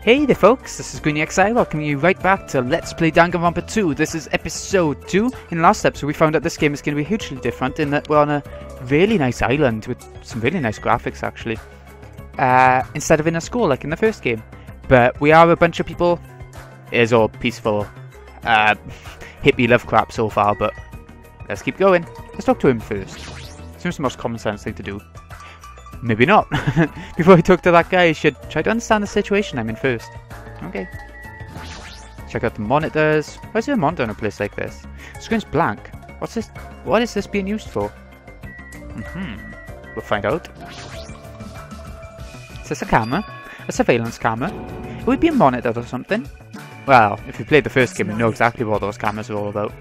Hey there folks, this is greenyxi welcoming you right back to Let's Play Danganronpa 2. This is episode 2. In the last episode we found out this game is going to be hugely different in that we're on a really nice island with some really nice graphics actually. Instead of in a school like in the first game. But we are a bunch of people. It is all peaceful, hippie love crap so far, but let's keep going. Let's talk to him first. Seems the most common sense thing to do. Maybe not. Before I talk to that guy, I should try to understand the situation I'm in first. Okay. Check out the monitors. Why is there a monitor in a place like this? The screen's blank. What's this? What is this being used for? We'll find out. Is this a camera? A surveillance camera? It would be monitored or something. Well, if you played the first game, you know exactly what those cameras are all about.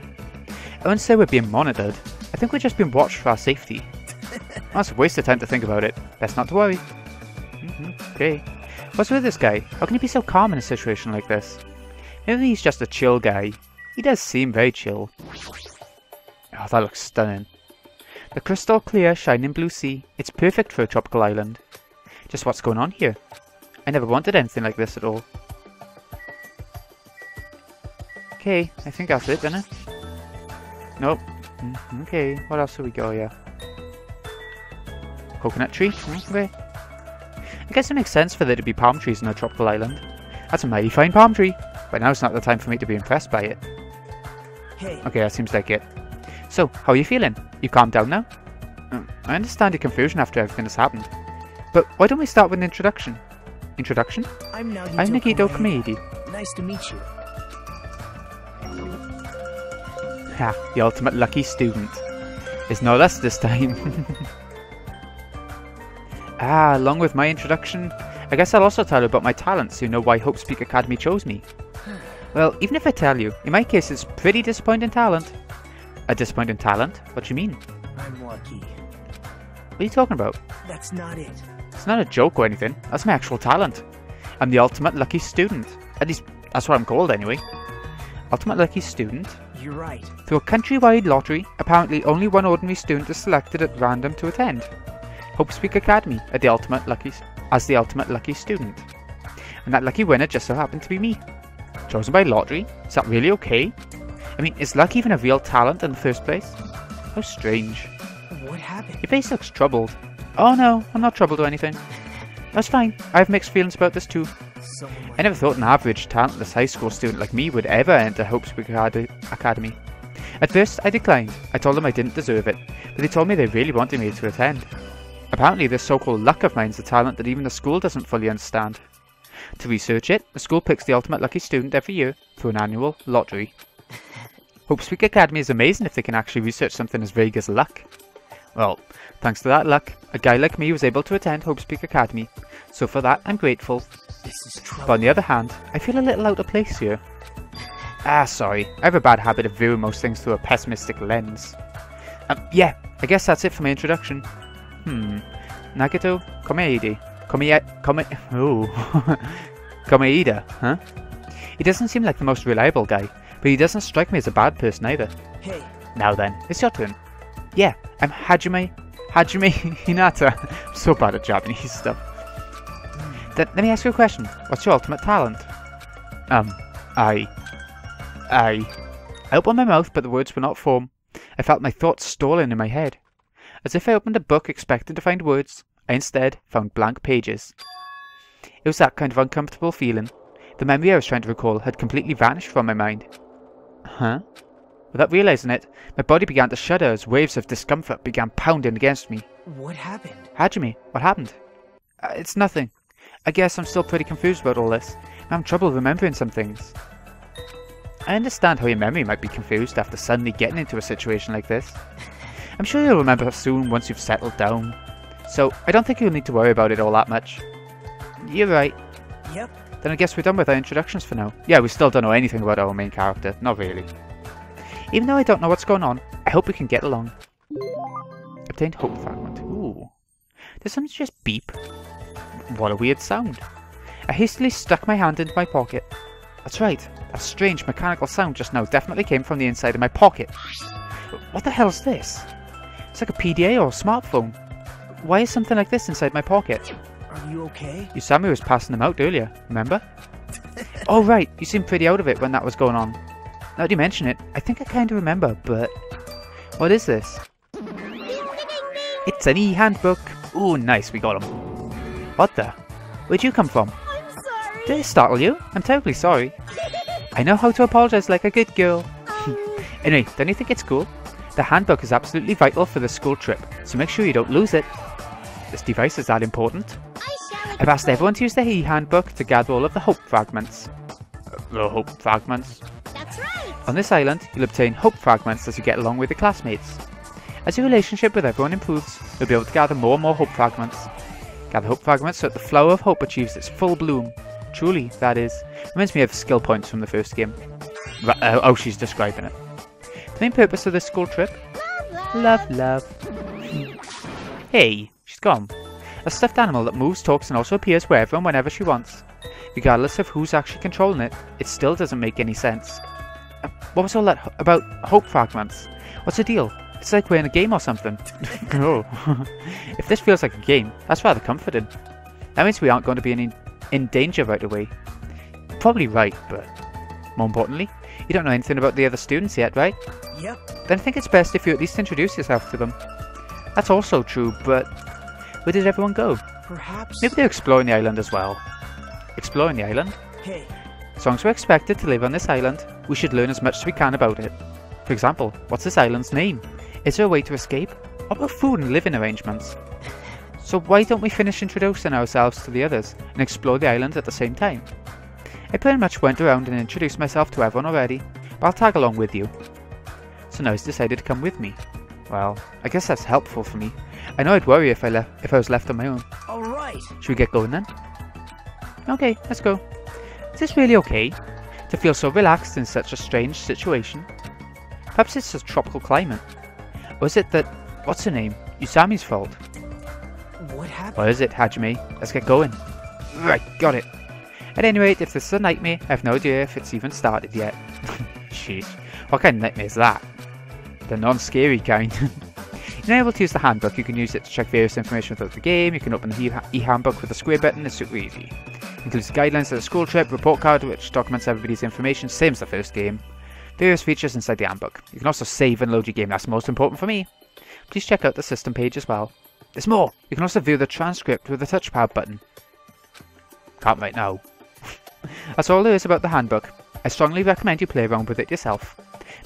I wouldn't say we're being monitored. I think we're just being watched for our safety. That's a waste of time to think about it. Best not to worry. Okay. What's with this guy? How can he be so calm in a situation like this? Maybe he's just a chill guy. He does seem very chill. Oh, that looks stunning. The crystal clear, shining blue sea. It's perfect for a tropical island. Just what's going on here? I never wanted anything like this at all. Okay, I think that's it, isn't it? Nope. Okay, what else have we got here? Coconut tree? Okay. I guess it makes sense for there to be palm trees on a tropical island. That's a mighty fine palm tree, but now's not the time for me to be impressed by it. Hey. Okay, that seems like it. So, how are you feeling? You calmed down now? I understand your confusion after everything has happened. But why don't we start with an introduction? Introduction? I'm Nagito Komeidi. Nice to meet you. Ha, the ultimate lucky student. It's no less this time. Along with my introduction, I guess I'll also tell you about my talents so you know why Hope Speak Academy chose me. Well, even if I tell you, in my case it's pretty disappointing talent. A disappointing talent? What do you mean? I'm lucky. What are you talking about? That's not it. It's not a joke or anything, that's my actual talent. I'm the ultimate lucky student. At least, that's what I'm called anyway. Ultimate lucky student? You're right. Through a countrywide lottery, apparently only one ordinary student is selected at random to attend Hope Speak Academy as the ultimate lucky student. And that lucky winner just so happened to be me. Chosen by lottery? Is that really okay? I mean, is luck even a real talent in the first place? How strange. What happened? Your face looks troubled. Oh no, I'm not troubled or anything. That's fine, I have mixed feelings about this too. I never thought an average, talentless high school student like me would ever enter Hope Speak Academy. At first, I declined. I told them I didn't deserve it, but they told me they really wanted me to attend. Apparently, this so-called luck of mine is a talent that even the school doesn't fully understand. To research it, the school picks the ultimate lucky student every year through an annual lottery. Hope Speak Academy is amazing if they can actually research something as vague as luck. Well, thanks to that luck, a guy like me was able to attend Hope Speak Academy, so for that I'm grateful. This is trouble. But on the other hand, I feel a little out of place here. Sorry, I have a bad habit of viewing most things through a pessimistic lens. Yeah, I guess that's it for my introduction. Nagito Komeidi. Komeida, huh? He doesn't seem like the most reliable guy, but he doesn't strike me as a bad person either. Hey. Now then, it's your turn. Yeah, I'm Hajime Hinata. I'm so bad at Japanese stuff. Then let me ask you a question. What's your ultimate talent? I opened my mouth, but the words would not form. I felt my thoughts stalling in my head. As if I opened a book expecting to find words, I instead found blank pages. It was that kind of uncomfortable feeling. The memory I was trying to recall had completely vanished from my mind. Huh? Without realizing it, my body began to shudder as waves of discomfort began pounding against me. What happened? Hajime, what happened? It's nothing. I guess I'm still pretty confused about all this. I'm having trouble remembering some things. I understand how your memory might be confused after suddenly getting into a situation like this. I'm sure you'll remember soon once you've settled down. So, I don't think you'll need to worry about it all that much. You're right. Yep. Then I guess we're done with our introductions for now. Yeah, we still don't know anything about our main character. Not really. Even though I don't know what's going on, I hope we can get along. Obtained hope fragment. Ooh. Did something just beep? What a weird sound. I hastily stuck my hand into my pocket. That's right. That strange mechanical sound just now definitely came from the inside of my pocket. What the hell is this? It's like a PDA or a smartphone. Why is something like this inside my pocket? Are you okay? Usami was passing them out earlier, remember? Oh right, you seemed pretty out of it when that was going on. Now that you mention it, I think I kind of remember, but... What is this? It's an e-handbook. Ooh, nice, we got him. What the? Where'd you come from? I'm sorry. Did it startle you? I'm terribly sorry. I know how to apologize like a good girl. Anyway, don't you think it's cool? The handbook is absolutely vital for the school trip, so make sure you don't lose it. This device is that important. I've asked everyone to use the e-handbook to gather all of the hope fragments. The hope fragments? That's right. On this island, you'll obtain hope fragments as you get along with your classmates. As your relationship with everyone improves, you'll be able to gather more and more hope fragments. Gather hope fragments so that the flower of hope achieves its full bloom. Truly, that is. Reminds me of skill points from the first game. Oh, she's describing it. The main purpose of this school trip? Love. Hey, she's gone. A stuffed animal that moves, talks and also appears wherever and whenever she wants. Regardless of who's actually controlling it, it still doesn't make any sense. What was all that about hope fragments? What's the deal? It's like we're in a game or something. Oh. If this feels like a game, that's rather comforting. That means we aren't going to be in danger right away. Probably right, but more importantly, you don't know anything about the other students yet, right? Yep. Then I think it's best if you at least introduce yourself to them. That's also true, but where did everyone go? Perhaps. Maybe they're exploring the island as well. Exploring the island? Hey, As long as we're expected to live on this island, we should learn as much as we can about it. For example, what's this island's name? Is there a way to escape? What about food and living arrangements? So why don't we finish introducing ourselves to the others and explore the island at the same time? I pretty much went around and introduced myself to everyone already, but I'll tag along with you. So now he's decided to come with me. Well, I guess that's helpful for me. I know I'd worry if I was left on my own. all right. Should we get going then? Okay, let's go. Is this really okay? To feel so relaxed in such a strange situation? Perhaps it's a tropical climate. Or is it that, what's her name, Usami's fault? What happened? Or is it, Hajime? Let's get going. Right, got it. At any rate, if this is a nightmare, I have no idea if it's even started yet. Sheesh, what kind of nightmare is that? The non-scary kind. You're not able to use the handbook, you can use it to check various information about the game, you can open the e-handbook with the square button, it's super easy. Includes the guidelines of the school trip, report card which documents everybody's information, same as the first game. Various features inside the handbook. You can also save and load your game, that's most important for me. Please check out the system page as well. There's more! You can also view the transcript with the touchpad button. Can't right now. That's all there is about the handbook. I strongly recommend you play around with it yourself.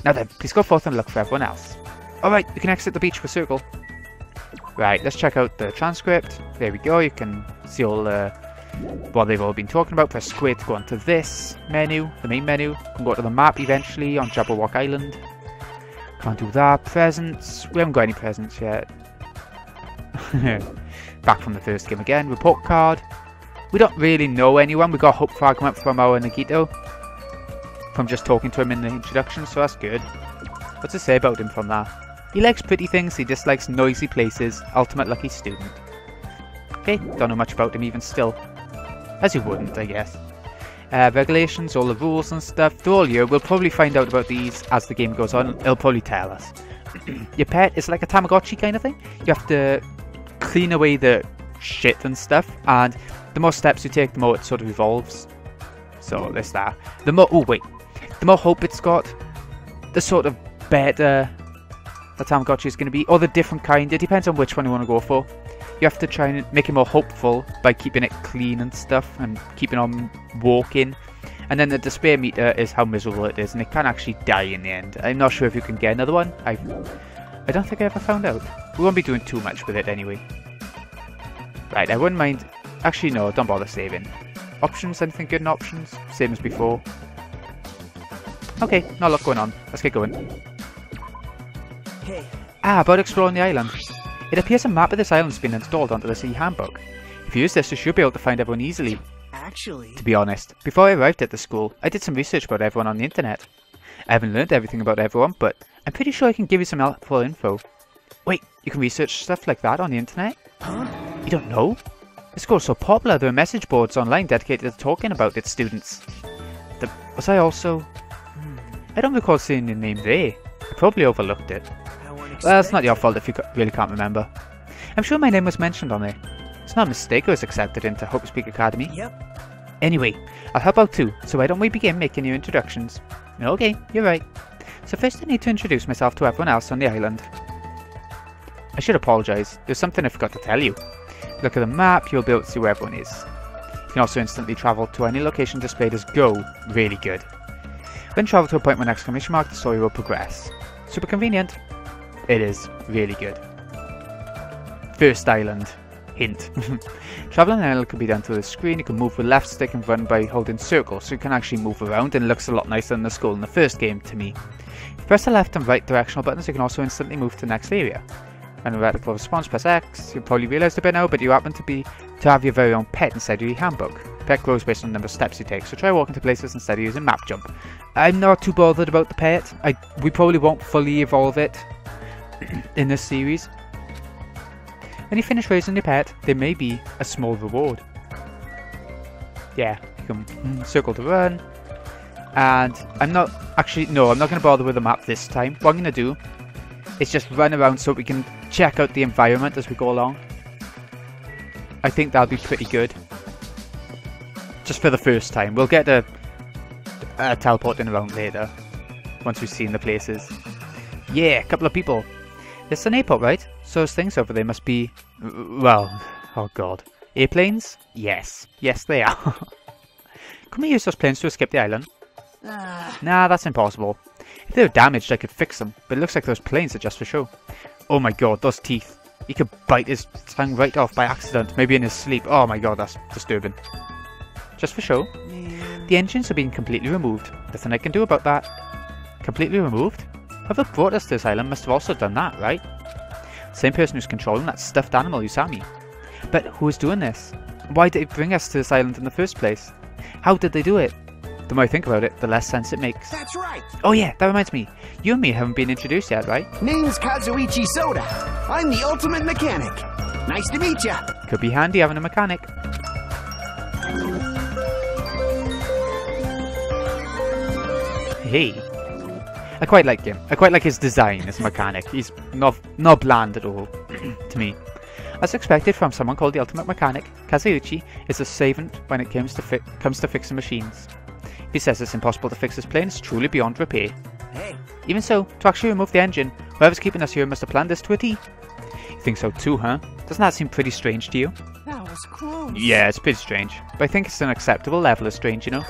Now then, please go forth and look for everyone else. Alright, you can exit the beach with circle. Right, let's check out the transcript. There we go, you can see all what they've all been talking about. Press square to go onto this menu, the main menu. You can go to the map eventually on Jabberwock Island. Can't do that. Presents. We haven't got any presents yet. Back from the first game again. Report card. We don't really know anyone. We got a hope fragment from our Nagito. From just talking to him in the introduction, so that's good. What's to say about him from that? He likes pretty things, he dislikes noisy places, ultimate lucky student. Okay, don't know much about him even still. As you wouldn't, I guess. Regulations, all the rules and stuff, they're all here. We'll probably find out about these as the game goes on. It'll probably tell us. Your pet is like a Tamagotchi kind of thing. You have to clean away the shit and stuff, and the more steps you take, the more it sort of evolves. So there's that. The more hope it's got, the sort of better the Tamagotchi is going to be, or the different kind. It depends on which one you want to go for. You have to try and make it more hopeful by keeping it clean and stuff, and keeping on walking. And then the despair meter is how miserable it is, and it can actually die in the end. I'm not sure if you can get another one. I don't think I ever found out. We won't be doing too much with it anyway. Right, I wouldn't mind. Actually, no, don't bother saving. Options, anything good in options? Same as before. Okay, not a lot going on. Let's get going. Hey, About exploring the island. It appears a map of this island has been installed onto the handbook. If you use this, you should be able to find everyone easily. actually, To be honest, before I arrived at the school, I did some research about everyone on the internet. I haven't learned everything about everyone, but I'm pretty sure I can give you some helpful info. Wait, you can research stuff like that on the internet? huh? You don't know? The school's so popular, there are message boards online dedicated to talking about its students. Was I also... I don't recall seeing your name there. I probably overlooked it. How Well, it's not your unexpected. fault if you really can't remember. I'm sure my name was mentioned on there. It's not a mistake I was accepted into Hope Speak Academy. Yep. Anyway, I'll help out too, so why don't we begin making your introductions? Okay, you're right. So first I need to introduce myself to everyone else on the island. I should apologise, there's something I forgot to tell you. Look at the map, you'll be able to see where everyone is. You can also instantly travel to any location displayed as Go, really good. Then travel to a point with an exclamation mark, the story will progress. Super convenient. It is, really good. First island. Hint. Traveling an island can be done through the screen. You can move with left stick and run by holding circle, so you can actually move around, and it looks a lot nicer than the school in the first game to me. If you press the left and right directional buttons, you can also instantly move to the next area. And a radical response, press X. You've probably realised a bit now, but you happen to have your very own pet instead of your handbook. Pet grows based on the number of steps you take, so try walking to places instead of using map jump. I'm not too bothered about the pet. We probably won't fully evolve it in this series. When you finish raising your pet, there may be a small reward. Yeah, you can circle to run. And I'm not going to bother with the map this time. What I'm going to do is just run around so we can check out the environment as we go along. I think that'll be pretty good. Just for the first time. We'll get a teleporting around later, once we've seen the places. Yeah, a couple of people. It's an airport, right? So those things over there must be, well, oh god. Airplanes? Yes. Yes, they are. Can we use those planes to escape the island? Nah, that's impossible. If they were damaged, I could fix them, but it looks like those planes are just for show. Oh my god, those teeth. He could bite his tongue right off by accident, maybe in his sleep. Oh my god, that's disturbing. Just for show. Man. The engines are being completely removed. Nothing I can do about that. Completely removed? Whoever brought us to this island must have also done that, right? Same person who's controlling that stuffed animal Usami. But who is doing this? Why did they bring us to this island in the first place? How did they do it? The more I think about it, the less sense it makes. That's right. Oh yeah, that reminds me. You and me haven't been introduced yet, right? Name's Kazuichi Soda. I'm the ultimate mechanic. Nice to meet ya. Could be handy having a mechanic. Hey. I quite like him. I quite like his design as a mechanic. He's not bland at all, to me. As expected from someone called the Ultimate Mechanic, Kazuichi is a savant when it comes to fixing machines. If he says it's impossible to fix his plane, it's truly beyond repair. Hey. Even so, to actually remove the engine, whoever's keeping us here must have planned this to a T. You think so too, huh? Doesn't that seem pretty strange to you? That was close. Yeah, it's pretty strange. But I think it's an acceptable level of strange, you know?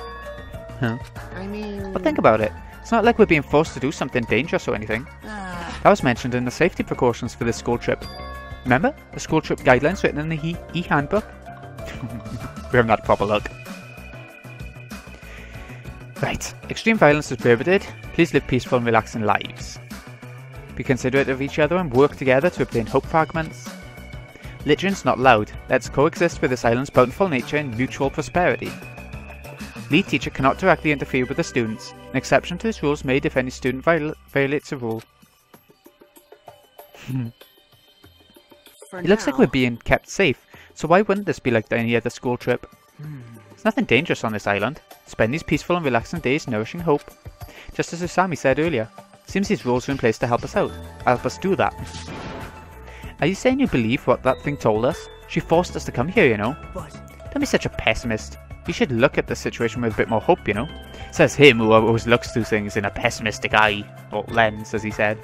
Huh? I mean... But think about it. It's not like we're being forced to do something dangerous or anything. That was mentioned in the safety precautions for this school trip. Remember? The school trip guidelines written in the e-handbook? We haven't had a proper look. Right. Extreme violence is prohibited. Please live peaceful and relaxing lives. Be considerate of each other and work together to obtain hope fragments. Litigants not allowed. Let's coexist with this island's bountiful nature and mutual prosperity. Lead teacher cannot directly interfere with the students. An exception to this rules made if any student violates a rule. It looks like we're being kept safe, so why wouldn't this be like any other school trip? There's nothing dangerous on this island. Spend these peaceful and relaxing days nourishing hope. Just as Usami said earlier, seems these rules are in place to help us out. Help us do that. Are you saying you believe what that thing told us? She forced us to come here, you know? But... Don't be such a pessimist. You should look at the situation with a bit more hope, you know? Says him who always looks through things in a pessimistic eye, or lens, as he said.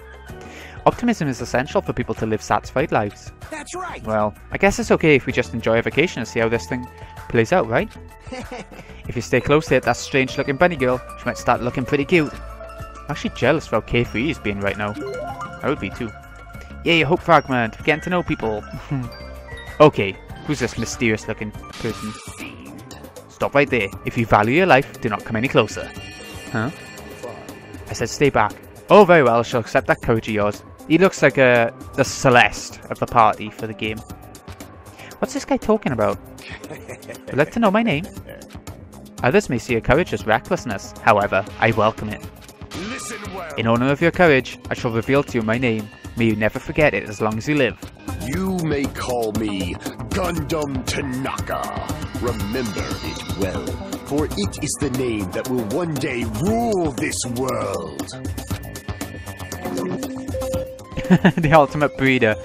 Optimism is essential for people to live satisfied lives. That's right. Well, I guess it's okay if we just enjoy a vacation and see how this thing plays out, right? If you stay close to it, that strange looking bunny girl, she might start looking pretty cute. I'm actually jealous of how carefree he's being right now. I would be too. Yay, a hope fragment, we're getting to know people. Okay, who's this mysterious looking person? Stop right there. If you value your life, do not come any closer. Huh? I said stay back. Oh, very well, I shall accept that courage of yours. He looks like the Celeste of the party for the game. What's this guy talking about? Would you like to know my name? Others may see your courage as recklessness. However, I welcome it. In honor of your courage, I shall reveal to you my name. May you never forget it as long as you live. You may call me Gundam Tanaka. Remember it well, for it is the name that will one day rule this world. The ultimate breeder.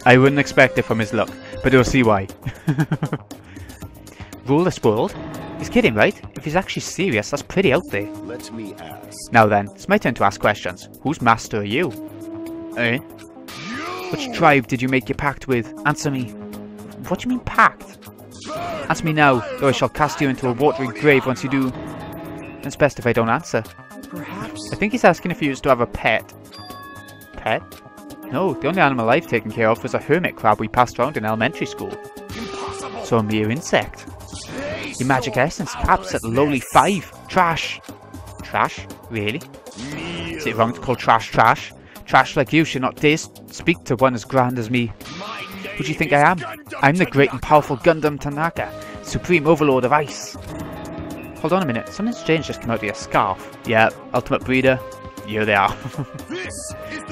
I wouldn't expect it from his look. but you'll see why. Rule this world? He's kidding, right? If he's actually serious, that's pretty out there. Let me ask. Now then, it's my turn to ask questions. Whose master are you? Eh? Which tribe did you make your pact with? Answer me. What do you mean pact? Answer me now, or I shall cast you into a watery grave once you do. It's best if I don't answer. Perhaps. I think he's asking if you used to have a pet. Pet? No, the only animal I've taken care of was a hermit crab we passed around in elementary school. Impossible. So a mere insect. Your magic essence caps at lowly 5. Trash. Trash? Really? Is it wrong to call trash trash? Trash like you should not dare speak to one as grand as me. Who do you think I am? I'm the great and powerful Gundam Tanaka, Supreme Overlord of Ice. Hold on a minute, something strange just came out of your scarf. Yeah, Ultimate Breeder. Here they are.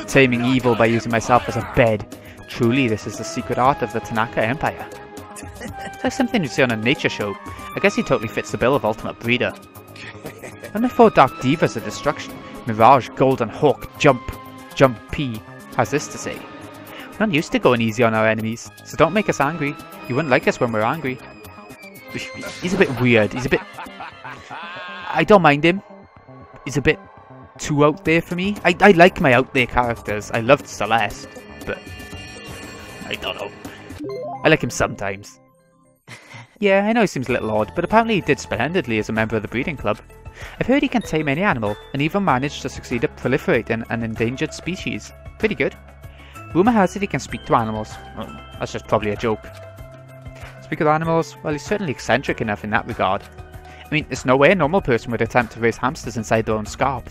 Taming evil by using myself as a bed. Truly, this is the secret art of the Tanaka Empire. It's like something you'd see on a nature show. I guess he totally fits the bill of Ultimate Breeder. When my 4 Dark Divas of Destruction, Mirage, Golden Hawk, Jump P, has this to say. We're not used to going easy on our enemies, so don't make us angry. You wouldn't like us when we're angry. He's a bit weird, he's a bit... I don't mind him. He's a bit too out there for me. I like my out there characters. I loved Celeste, but... I don't know. I like him sometimes. Yeah, I know he seems a little odd, but apparently he did splendidly as a member of the breeding club. I've heard he can tame any animal, and even managed to succeed at proliferating an endangered species. Pretty good. Rumour has it he can speak to animals. Oh, that's just probably a joke. Speak of animals, well, he's certainly eccentric enough in that regard. I mean, there's no way a normal person would attempt to raise hamsters inside their own scarf.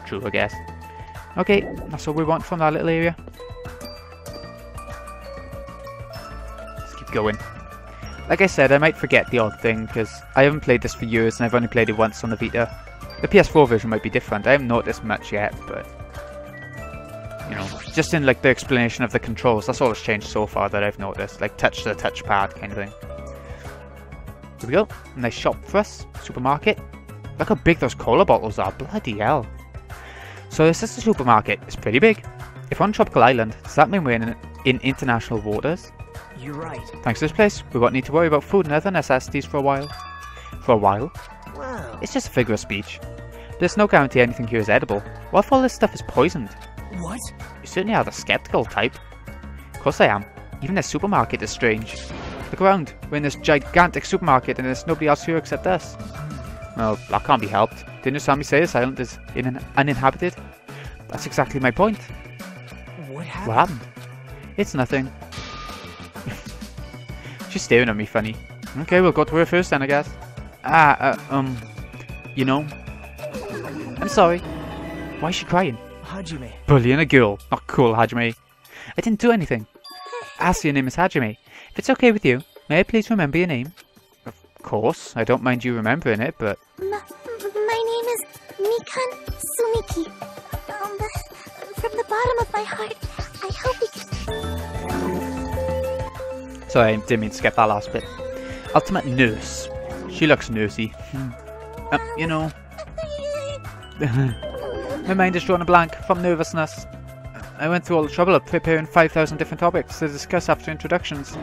True, I guess. Okay, that's all we want from that little area. Let's keep going. Like I said, I might forget the odd thing, because I haven't played this for years and I've only played it once on the Vita. The PS4 version might be different, I haven't noticed much yet, but... You know, just in like the explanation of the controls, that's all that's changed so far that I've noticed. Like touch to touchpad kind of thing. Here we go, nice shop for us, supermarket. Look how big those cola bottles are, bloody hell. So this is the supermarket, it's pretty big. If we're on a tropical island, does that mean we're in international waters? You're right. Thanks to this place, we won't need to worry about food and other necessities for a while. For a while? Wow. It's just a figure of speech. There's no guarantee anything here is edible. What if all this stuff is poisoned? What? You certainly are the skeptical type. Of course I am. Even the supermarket is strange. Look around, we're in this gigantic supermarket and there's nobody else here except us. Well, that can't be helped. Didn't you Sammy say this island is uninhabited? That's exactly my point. What happened? What happened? It's nothing. She's staring at me funny. Okay, we'll go to her first then, I guess. You know. I'm sorry. Why is she crying? Hajime. Bullying a girl. Not cool, Hajime. I didn't do anything. Ask your name is Hajime. If it's okay with you, may I please remember your name? Of course, I don't mind you remembering it, but... My name is Mikan Sumiki. From the bottom of my heart, I hope we can... Sorry, I didn't mean to skip that last bit. Ultimate Nurse. She looks nursey. You know... My mind is drawn a blank from nervousness. I went through all the trouble of preparing 5,000 different topics to discuss after introductions.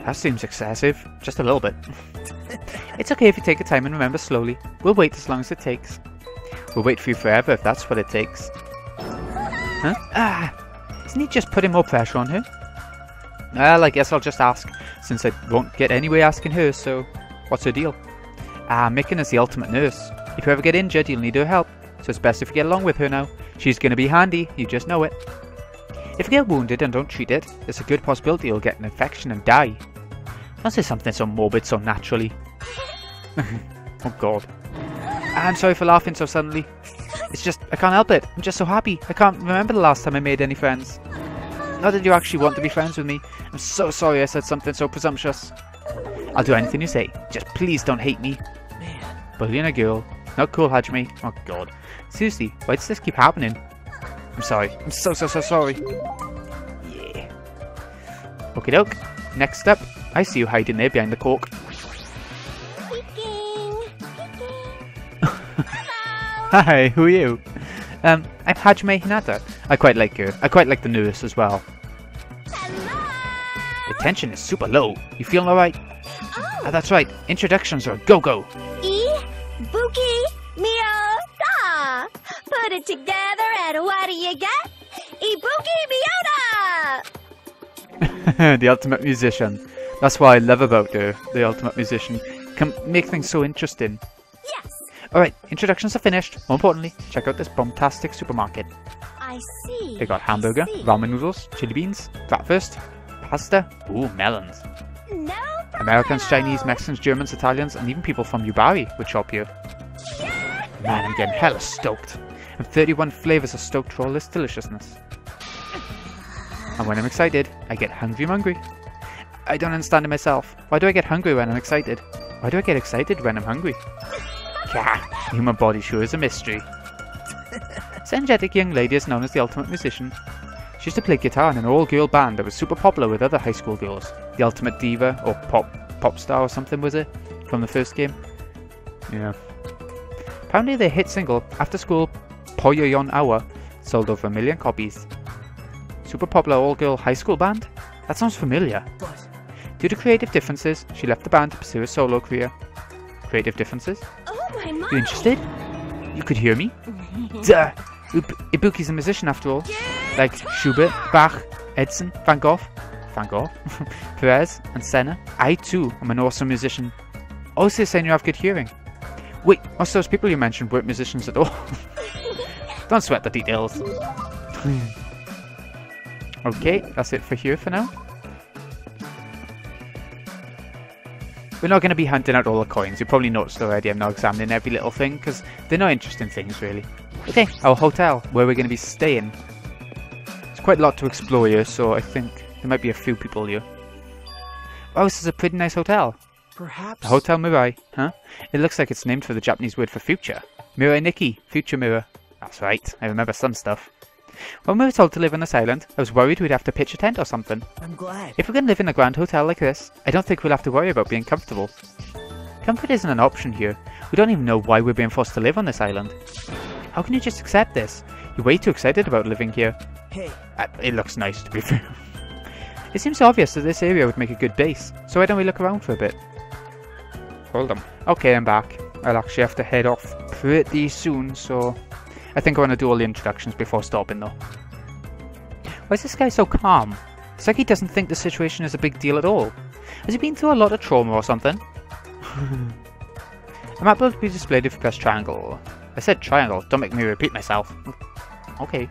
That seems excessive. Just a little bit. It's okay if you take your time and remember slowly. We'll wait as long as it takes. We'll wait for you forever if that's what it takes. Huh? Isn't he just putting more pressure on her? Well, I guess I'll just ask, since I won't get anywhere asking her, so what's her deal? Mikan is the ultimate nurse. If you ever get injured, you'll need her help, so it's best if you get along with her now. She's gonna be handy, you just know it. If you get wounded and don't treat it, there's a good possibility you'll get an infection and die. Don't say something so morbid so naturally. Oh god. I'm sorry for laughing so suddenly. It's just, I can't help it. I'm just so happy. I can't remember the last time I made any friends. Not that you actually want to be friends with me. I'm so sorry I said something so presumptuous. I'll do anything you say. Just please don't hate me. Man. Bullying a girl. Not cool, Hajime. Oh god. Seriously, why does this keep happening? I'm sorry. I'm so sorry. Yeah. Okie doke. Next up, I see you hiding there behind the cork. Hi, who are you? I'm Hajime Hinata. I quite like her. I quite like the nurse as well. tension is super low. You feeling alright? Oh, that's right. Introductions are a go-go. Ibuki Mio Da. Put it together and what do you get? Ibuki Miota! The ultimate musician. That's what I love about her, the ultimate musician. Can make things so interesting. Yes. Alright, introductions are finished. More importantly, check out this bombastic supermarket. I see. They got hamburger, ramen noodles, chili beans, bratwurst, pasta, ooh, melons. No Americans, Chinese, Mexicans, Germans, Italians, and even people from Yubari would shop here. Man, I'm getting hella stoked. And 31 flavours are stoked for all this deliciousness. And when I'm excited, I get hungry. I don't understand it myself. Why do I get hungry when I'm excited? Why do I get excited when I'm hungry? Gah, the human body sure is a mystery. This energetic young lady is known as the ultimate musician. She used to play guitar in an all-girl band that was super popular with other high school girls. The ultimate diva, or pop star or something was it? From the first game? Yeah. Apparently their hit single, After School Poyoyon Hour, sold over 1 million copies. Super popular all-girl high school band? That sounds familiar. Due to creative differences, she left the band to pursue a solo career. Creative differences? Oh my my. You interested? You could hear me? Duh! Ibuki's a musician after all. Like Schubert, Bach, Edson, Van Gogh, Perez, and Senna. I too am an awesome musician. Also saying you have good hearing. Wait, most of those people you mentioned weren't musicians at all. Don't sweat the details. Okay, that's it for here for now. We're not going to be hunting out all the coins. You probably noticed already I'm not examining every little thing, because they're not interesting things really. Okay, our hotel, where we're going to be staying. It's quite a lot to explore here, so I think there might be a few people here. Oh, this is a pretty nice hotel. Perhaps. The Hotel Mirai, huh? It looks like it's named for the Japanese word for future. Mirai Nikki, future mirror. That's right, I remember some stuff. When we were told to live on this island, I was worried we'd have to pitch a tent or something. I'm glad. If we're going to live in a grand hotel like this, I don't think we'll have to worry about being comfortable. Comfort isn't an option here. We don't even know why we're being forced to live on this island. How can you just accept this? You're way too excited about living here. Hey. It looks nice, to be fair. It seems obvious that this area would make a good base, so why don't we look around for a bit? Hold on. Okay, I'm back. I'll actually have to head off pretty soon, so I think I want to do all the introductions before stopping though. Why is this guy so calm? It's like he doesn't think the situation is a big deal at all. Has he been through a lot of trauma or something? A map will be displayed if you press triangle. I said triangle, don't make me repeat myself. Okay.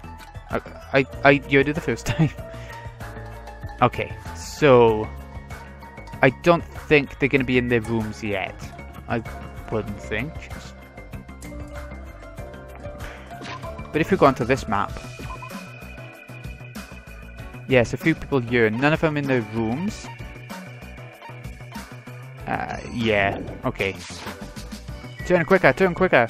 I heard it the first time. Okay, so I don't think they're going to be in their rooms yet. I wouldn't think. But if we go onto this map, yes, a few people here. None of them in their rooms. Yeah, okay. Turn quicker, turn quicker.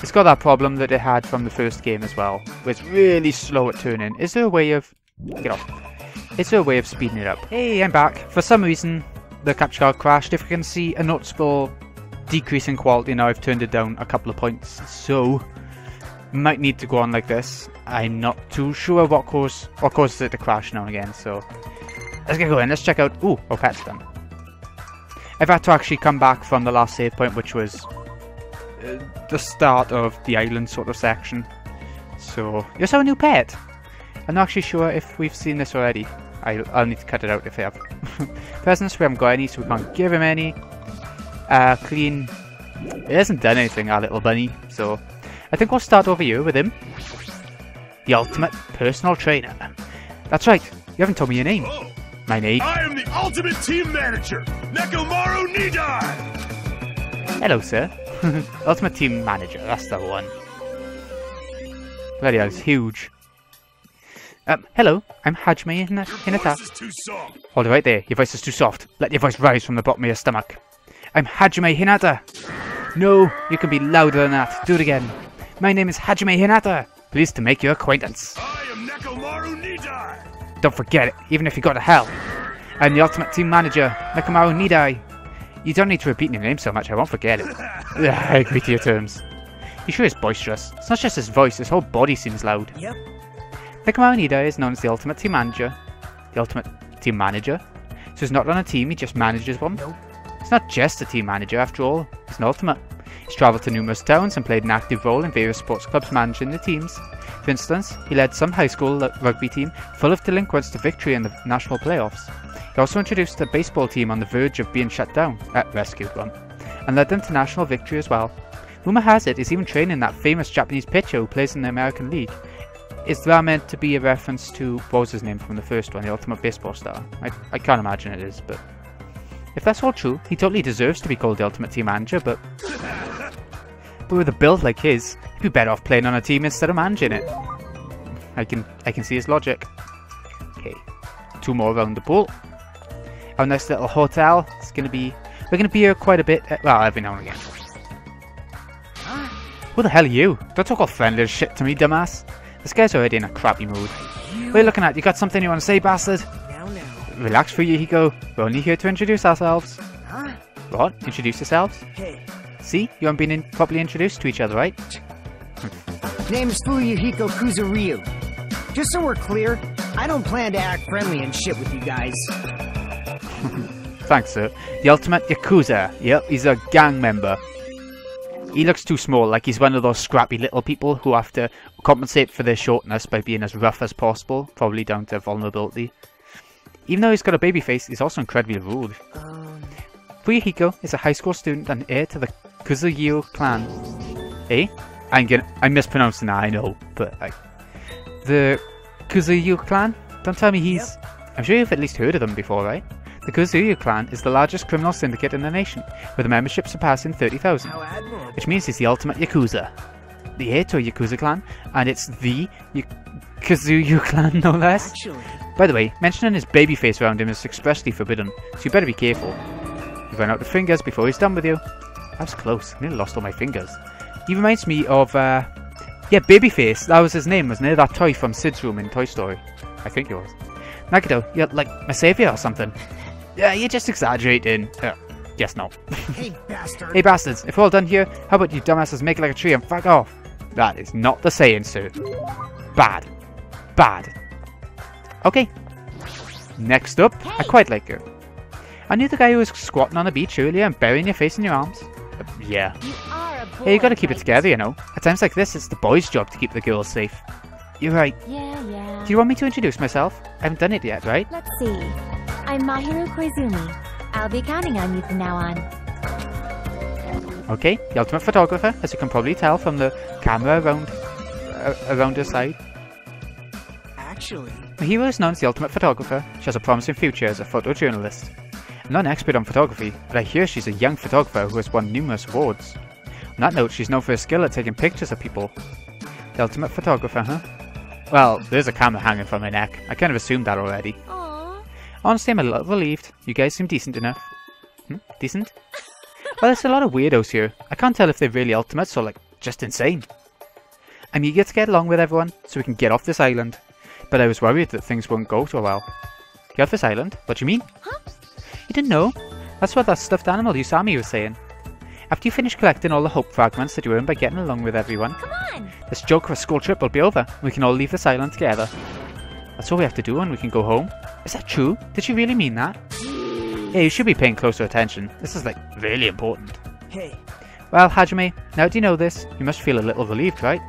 It's got that problem that it had from the first game as well, where it's really slow at turning. Is there a way of... Get off. Is there a way of speeding it up? Hey, I'm back. For some reason, the capture card crashed. If you can see a noticeable decrease in quality now, I've turned it down a couple of points. So, might need to go on like this. I'm not too sure what causes it to crash now and again. So, let's get going. Let's check out... Ooh, our pet's done. I've had to actually come back from the last save point, which was the start of the island sort of section. So, you also have a new pet. I'm not actually sure if we've seen this already. I'll need to cut it out if I have. Presents, we haven't got any, so we can't give him any. Clean. He hasn't done anything, our little bunny. So, I think we'll start over here with him. The ultimate personal trainer. That's right, you haven't told me your name. Oh, My name? I am the ultimate team manager, Nekomaru Nidai! Hello, sir. Ultimate team manager, that's the one. Bloody hell, it's huge. Hello, I'm Hajime Hinata. Your voice is too soft. Hold it right there, your voice is too soft. Let your voice rise from the bottom of your stomach. I'm Hajime Hinata. No, you can be louder than that. Do it again. My name is Hajime Hinata. Pleased to make your acquaintance. I am Nekomaru Nidai! Don't forget it, even if you go to hell. I'm the ultimate team manager, Nekomaru Nidai. You don't need to repeat your name so much, I won't forget it. I agree to your terms. He sure is boisterous. It's not just his voice, his whole body seems loud. Yep. Nekomaru Nidai is known as the ultimate team manager. The ultimate team manager? So he's not on a team, he just manages one. He's not just a team manager after all, he's an ultimate. He's travelled to numerous towns and played an active role in various sports clubs managing the teams. For instance, he led some high school rugby team full of delinquents to victory in the national playoffs. He also introduced a baseball team on the verge of being shut down, rescued one, and led them to national victory as well. Rumour has it he's even training that famous Japanese pitcher who plays in the American League. Is that meant to be a reference to, what was his name from the first one, the Ultimate Baseball Star? I can't imagine it is, but if that's all true, he totally deserves to be called the Ultimate Team Manager, but with a build like his, he'd be better off playing on a team instead of managing it. I can see his logic. Okay, 2 more around the pool. Our nice little hotel. We're gonna be here quite a bit. Well, every now and again. Who the hell are you? Don't talk all friendly as shit to me, dumbass. This guy's already in a crappy mood. What are you looking at? You got something you want to say, bastard? Relax, Fuyuhiko. We're only here to introduce ourselves. What? Introduce yourselves? Hey. See? You haven't been properly introduced to each other, right? Name's Fuyuhiko Kuzuryu. Just so we're clear, I don't plan to act friendly and shit with you guys. Thanks, sir. The ultimate Yakuza. Yep, he's a gang member. He looks too small, like he's one of those scrappy little people who have to compensate for their shortness by being as rough as possible, probably down to vulnerability. Even though he's got a baby face, he's also incredibly rude. Fuyuhiko is a high school student and heir to the Kuzuryu clan. Eh? I'm mispronouncing that, I know, but the Kuzuryu clan? Don't tell me he's... Yep. I'm sure you've at least heard of them before, right? The Kuzuryu clan is the largest criminal syndicate in the nation, with a membership surpassing 30,000, which means he's the ultimate Yakuza. The heir to a Yakuza clan, and it's the Kuzuryu clan, no less. By the way, mentioning his baby face around him is expressly forbidden, so you better be careful. You run out of fingers before he's done with you. That was close, I nearly lost all my fingers. He reminds me of, yeah, Babyface, that was his name, wasn't it? That toy from Sid's room in Toy Story. I think it was. Nagito, you're like my saviour or something. Yeah, you're just exaggerating. Yes, no. Hey, bastard. Hey, bastards, if we're all done here, how about you dumbasses make it like a tree and fuck off? That is not the saying, sir. Bad. Bad. Okay. Next up, I quite like her. I knew the guy who was squatting on the beach earlier and burying your face in your arms. Yeah. Hey, you gotta keep it together, you know. At times like this, it's the boys' job to keep the girls safe. You're right. Yeah. Do you want me to introduce myself? I haven't done it yet, right? Let's see. I'm Mahiru Koizumi. I'll be counting on you from now on. Okay, the ultimate photographer, as you can probably tell from the camera around her side. Actually... Mahiro is known as the ultimate photographer. She has a promising future as a photojournalist. I'm not an expert on photography, but I hear she's a young photographer who has won numerous awards. On that note, she's known for her skill at taking pictures of people. The ultimate photographer, huh? Well, there's a camera hanging from her neck. I kind of assumed that already. Aww. Honestly, I'm a little relieved. You guys seem decent enough. Decent? Well, there's a lot of weirdos here. I can't tell if they're really ultimates or, like, just insane. I'm eager to get along with everyone, so we can get off this island. But I was worried that things won't go so well. Get off this island? What do you mean? Huh? You didn't know? That's what that stuffed animal Usami was saying. After you finish collecting all the hope fragments that you earn by getting along with everyone, Come on! this joke of a school trip will be over, and we can all leave this island together. That's all we have to do and we can go home. Is that true? Did you really mean that? Yeah, you should be paying closer attention. This is, like, really important. Hey. Well, Hajime, now that you know this, you must feel a little relieved, right?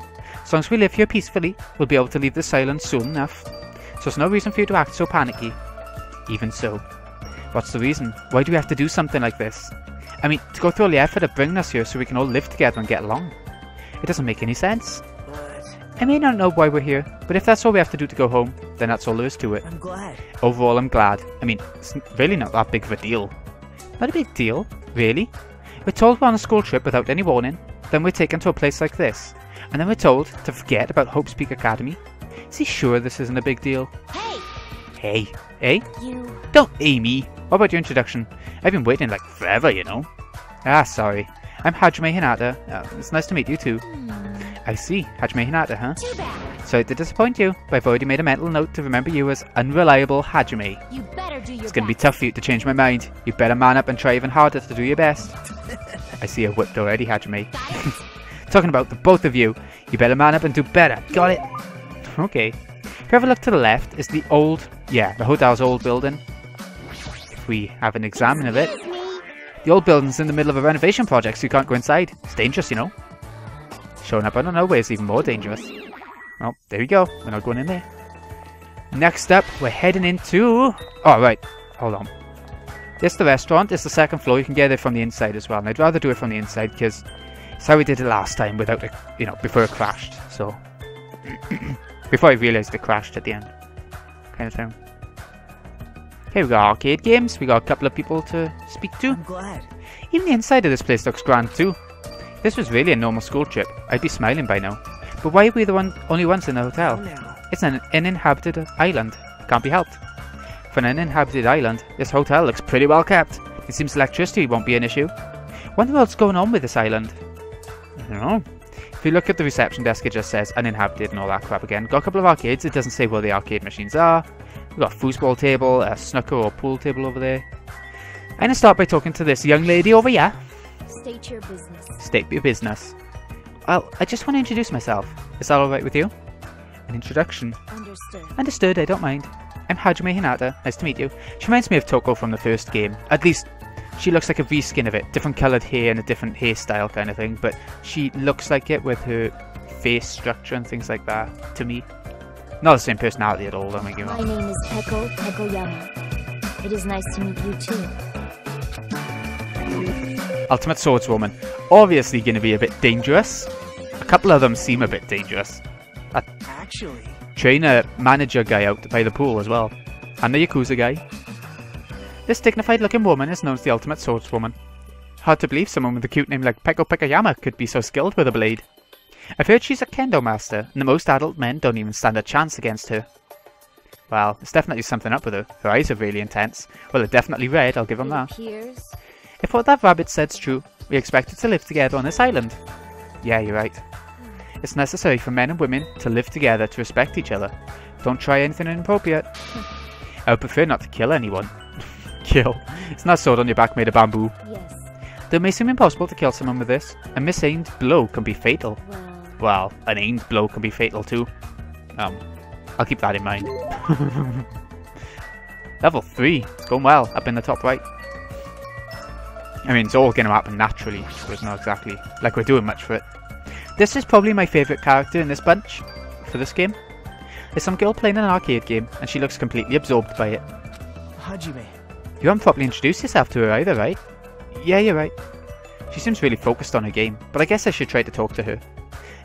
As long as we live here peacefully, we'll be able to leave this island soon enough. So there's no reason for you to act so panicky. Even so. What's the reason? Why do we have to do something like this? I mean, to go through all the effort of bringing us here so we can all live together and get along. It doesn't make any sense. I may not know why we're here, but if that's all we have to do to go home, then that's all there is to it. I'm glad. Overall, I'm glad. I mean, it's really not that big of a deal. Not a big deal? Really? We're told we're on a school trip without any warning, then we're taken to a place like this, and then we're told to forget about Hope's Peak Academy. Is he sure this isn't a big deal? Hey! Hey? You... Don't Amy! What about your introduction? I've been waiting like forever, you know. Ah, sorry. I'm Hajime Hinata. It's nice to meet you too. I see. Hajime Hinata, huh? Too bad. Sorry to disappoint you, but I've already made a mental note to remember you as Unreliable Hajime. You better do your It's gonna be tough for you to change my mind. You better man up and try even harder to do your best. I see you're whipped already, Hajime. Talking about the both of you. You better man up and do better. Got it? Okay. If you ever look to the left, it's the old... Yeah, the hotel's old building. if we have an exam in a bit. The old building's in the middle of a renovation project, so you can't go inside. It's dangerous, you know. Showing up out of nowhere is even more dangerous. Well, there we go. We're not going in there. Next up, we're heading into... Oh, right. Hold on. This is the restaurant. It's the second floor. You can get it from the inside as well. And I'd rather do it from the inside because it's how we did it last time without it, you know, before it crashed. So, before I realised it crashed at the end. Kind of thing. Okay, we got arcade games. We got a couple of people to speak to. I'm glad. Even the inside of this place looks grand too. If this was really a normal school trip, I'd be smiling by now. But why are we the only ones in the hotel? Now. It's an uninhabited island. Can't be helped. For an uninhabited island, this hotel looks pretty well kept. It seems electricity won't be an issue. Wonder what's going on with this island. I don't know. If you look at the reception desk, it just says uninhabited and all that crap again. Got a couple of arcades. It doesn't say where the arcade machines are. We've got a foosball table, a snooker or pool table over there. I'm going to start by talking to this young lady over here. State your business. State your business. Well, I just want to introduce myself. Is that alright with you? An introduction. Understood. Understood, I don't mind. I'm Hajime Hinata. Nice to meet you. She reminds me of Toko from the first game. At least, she looks like a reskin of it. Different coloured hair and a different hairstyle kind of thing. But she looks like it with her face structure and things like that, to me. Not the same personality at all, don't make me My wrong. name is Peko Pekoyama. It is nice to meet you too. Ultimate Swordswoman. Obviously going to be a bit dangerous. A couple of them seem a bit dangerous. Actually, Trainer manager guy out by the pool as well. And the Yakuza guy. This dignified looking woman is known as the Ultimate Swordswoman. Hard to believe someone with a cute name like Peko Pekoyama could be so skilled with a blade. I've heard she's a kendo master, and that most adult men don't even stand a chance against her. Well, there's definitely something up with her. Her eyes are really intense. Well, they're definitely red, I'll give them that. Appears. If what that rabbit said's true, we expected to live together on this island. Yeah, you're right. It's necessary for men and women to live together to respect each other. Don't try anything inappropriate. I would prefer not to kill anyone. Kill. It's not a sword on your back made of bamboo. Yes. Though it may seem impossible to kill someone with this, a misaimed blow can be fatal. Well, an aimed blow can be fatal too. I'll keep that in mind. Level 3. It's going well, up in the top right. I mean, it's all going to happen naturally, so it's not exactly like we're doing much for it. This is probably my favourite character in this bunch, for this game. There's some girl playing an arcade game, and she looks completely absorbed by it. Hajime. You haven't properly introduced yourself to her either, right? Yeah, you're right. She seems really focused on her game, but I guess I should try to talk to her.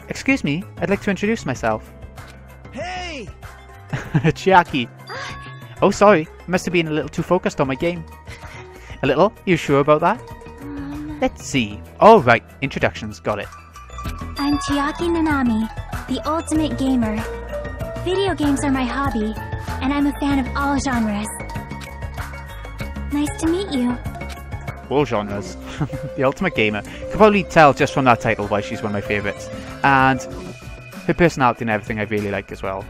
Excuse me, I'd like to introduce myself. Hey! Chiaki. Oh, sorry. I must have been a little too focused on my game. A little? You sure about that? Let's see. Oh, right. Introductions. Got it. I'm Chiaki Nanami, the ultimate gamer. Video games are my hobby, and I'm a fan of all genres. Nice to meet you. All genres. The ultimate gamer. You can probably tell just from that title why she's one of my favourites. And her personality and everything I really like as well.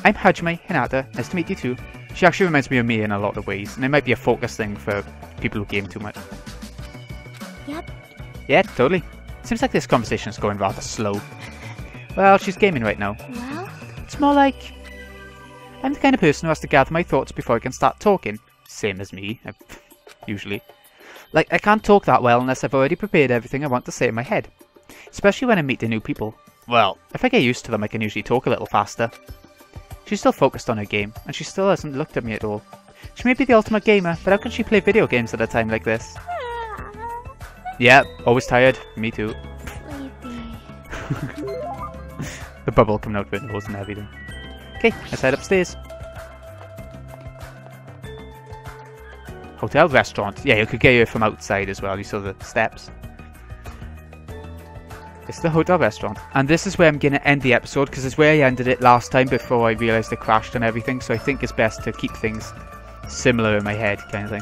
I'm Hajime Hinata. Nice to meet you too. She actually reminds me of me in a lot of ways, and it might be a focus thing for people who game too much. Yep. Yeah, totally. Seems like this conversation is going rather slow. Well, she's gaming right now. Well, It's more like I'm the kind of person who has to gather my thoughts before I can start talking. Same as me, usually. Like, I can't talk that well unless I've already prepared everything I want to say in my head. Especially when I'm meeting new people. Well, if I get used to them, I can usually talk a little faster. She's still focused on her game, and she still hasn't looked at me at all. She may be the ultimate gamer, but how can she play video games at a time like this? Yeah, always tired. Me too. sleepy. The bubble coming out of her nose and everything. Okay, let's head upstairs. Hotel, restaurant. Yeah, you could get here from outside as well. You saw the steps. It's the hotel restaurant. And this is where I'm going to end the episode, because it's where I ended it last time before I realised it crashed and everything. So I think it's best to keep things similar in my head, kind of thing.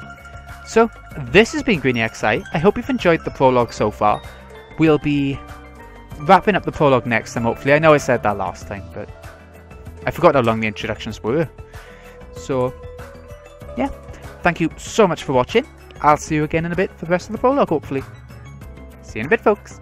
So, this has been greenyxi. I hope you've enjoyed the prologue so far. We'll be wrapping up the prologue next time, hopefully. I know I said that last time, but I forgot how long the introductions were. So, yeah. Thank you so much for watching. I'll see you again in a bit for the rest of the prologue, hopefully. See you in a bit, folks.